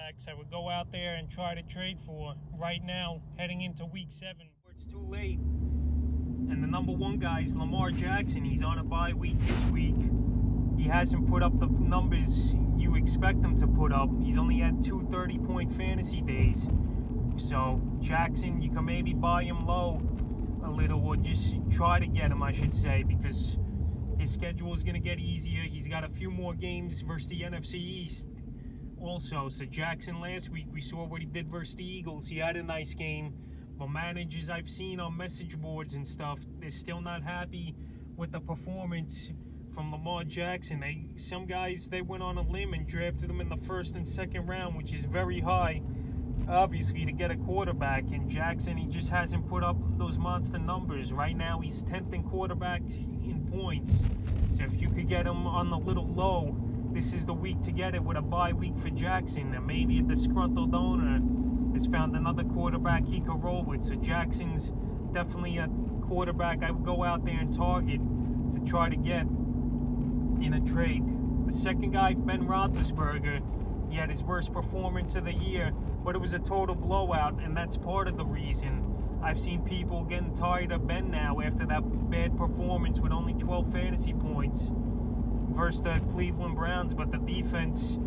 quarterbacks I would go out there and try to trade for right now, heading into week 7. It's too late. And the number one guy is Lamar Jackson. He's on a bye week this week. He hasn't put up the numbers you expect him to put up. He's only had 2 30-point fantasy days. So Jackson, you can maybe buy him low a little, or just try to get him, I should say, because his schedule is going to get easier. He's got a few more games versus the NFC East also. So Jackson last week, we saw what he did versus the Eagles. He had a nice game. But managers I've seen on message boards and stuff, they're still not happy with the performance from Lamar Jackson. Some guys, they went on a limb and drafted him in the first and second round, which is very high, obviously, to get a quarterback. And Jackson, he just hasn't put up those monster numbers. Right now, he's 10th in quarterback in points. So if you could get him on the little low, this is the week to get it with a bye week for Jackson. And maybe a disgruntled owner has found another quarterback he could roll with. So Jackson's definitely a quarterback I would go out there and target to try to get in a trade. The second guy, Ben Roethlisberger, he had his worst performance of the year, but it was a total blowout, and that's part of the reason. I've seen people getting tired of Ben now after that bad performance with only 12 fantasy points versus the Cleveland Browns, but the defense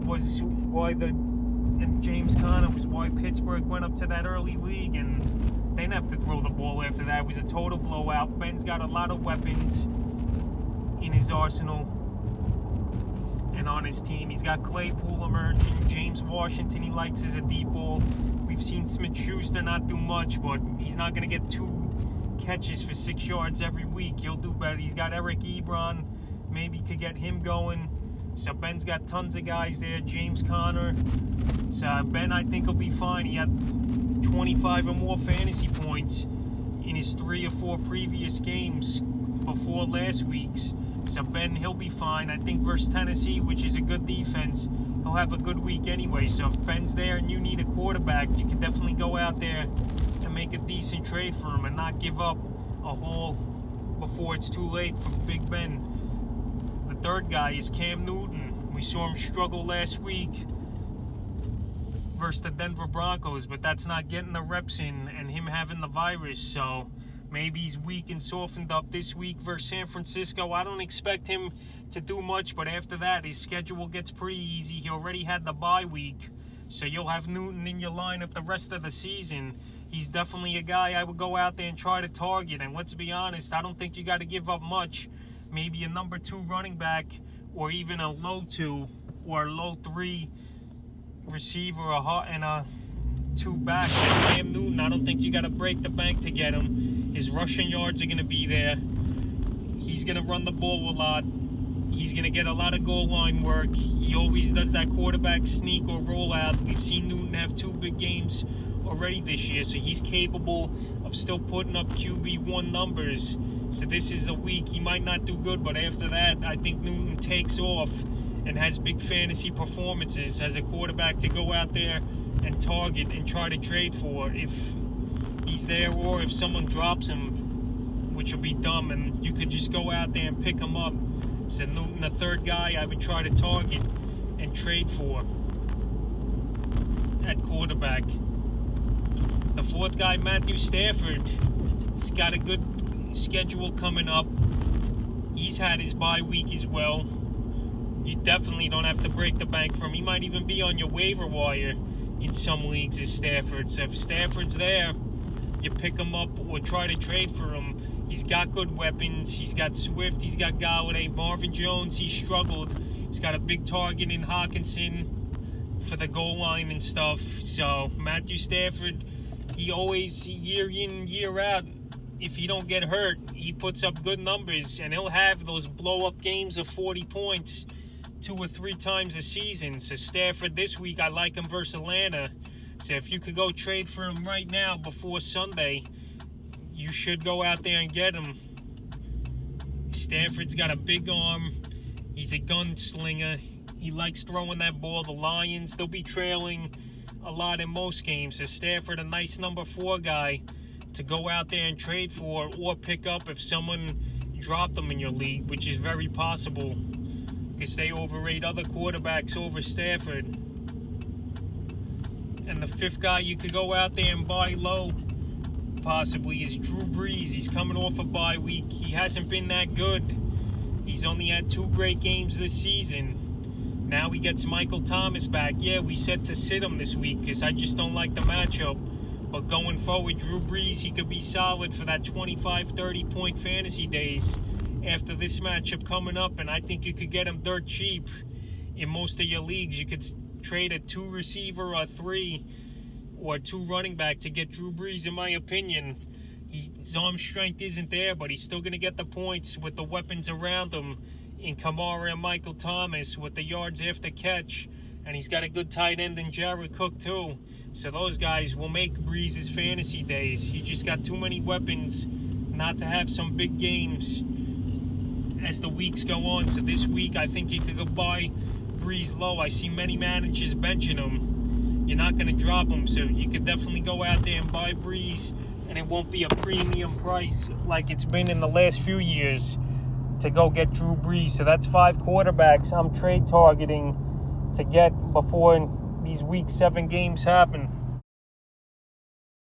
was and James Conner was why Pittsburgh went up to that early league, and they didn't have to throw the ball after that. It was a total blowout. Ben's got a lot of weapons in his arsenal and on his team. He's got Claypool emerging, James Washington he likes as a deep ball. We've seen Smith-Schuster not do much, but he's not going to get 2 catches for 6 yards every week. He'll do better. He's got Eric Ebron. Maybe could get him going. So Ben's got tons of guys there. James Conner. So Ben, I think, will be fine. He had 25 or more fantasy points in his 3 or 4 previous games before last week's. So Ben, he'll be fine. I think versus Tennessee, which is a good defense, he'll have a good week anyway. So if Ben's there and you need a quarterback, you can definitely go out there and make a decent trade for him and not give up a haul before it's too late for Big Ben. The third guy is Cam Newton. We saw him struggle last week versus the Denver Broncos, but that's not getting the reps in and him having the virus. So maybe he's weak and softened up this week versus San Francisco. I don't expect him to do much, but after that, his schedule gets pretty easy. He already had the bye week, so you'll have Newton in your lineup the rest of the season. He's definitely a guy I would go out there and try to target. And let's be honest, I don't think you got to give up much. Maybe a number 2 running back, or even a low 2 or a low 3 receiver, and a 2 back. Like Cam Newton, I don't think you got to break the bank to get him. His rushing yards are going to be there. He's going to run the ball a lot. He's going to get a lot of goal line work. He always does that quarterback sneak or rollout. We've seen Newton have 2 big games already this year, so he's capable of still putting up QB1 numbers. So this is the week. He might not do good, but after that, I think Newton takes off and has big fantasy performances as a quarterback to go out there and target and try to trade for if he's there, or if someone drops him, which will be dumb, and you could just go out there and pick him up. So Newton, the third guy I would try to target and trade for at quarterback. The fourth guy, Matthew Stafford, he's got a good schedule coming up. He's had his bye week as well. You definitely don't have to break the bank for him. He might even be on your waiver wire in some leagues as Stafford. So if Stafford's there, you pick him up or try to trade for him. He's got good weapons. He's got Swift. He's got Galladay. Marvin Jones, he struggled. He's got a big target in Hawkinson for the goal line and stuff. So Matthew Stafford, he always, year in, year out, if he don't get hurt, he puts up good numbers, and he'll have those blow-up games of 40 points 2 or 3 times a season. So Stafford this week, I like him versus Atlanta. So if you could go trade for him right now before Sunday, you should go out there and get him. Stafford's got a big arm. He's a gunslinger. He likes throwing that ball. The Lions, they'll be trailing a lot in most games. So Stafford, a nice number 4 guy to go out there and trade for or pick up if someone dropped them in your league, which is very possible because they overrate other quarterbacks over Stafford. And the fifth guy you could go out there and buy low, possibly, is Drew Brees. He's coming off a bye week. He hasn't been that good. He's only had 2 great games this season. Now he gets Michael Thomas back. Yeah, we said to sit him this week because I just don't like the matchup. But going forward, Drew Brees, he could be solid for that 25, 30-point fantasy days after this matchup coming up. And I think you could get him dirt cheap in most of your leagues. You could trade a 2 receiver or 3 or 2 running back to get Drew Brees, in my opinion. His arm strength isn't there, but he's still going to get the points with the weapons around him in Kamara and Michael Thomas with the yards after catch. And he's got a good tight end in Jared Cook too. So those guys will make Brees' fantasy days. He just got too many weapons not to have some big games as the weeks go on. So this week, I think you could go buy Brees low. I see many managers benching him. You're not going to drop him, so you could definitely go out there and buy Brees, and it won't be a premium price like it's been in the last few years to go get Drew Brees. So that's 5 quarterbacks I'm trade targeting to get before these week 7 games happen.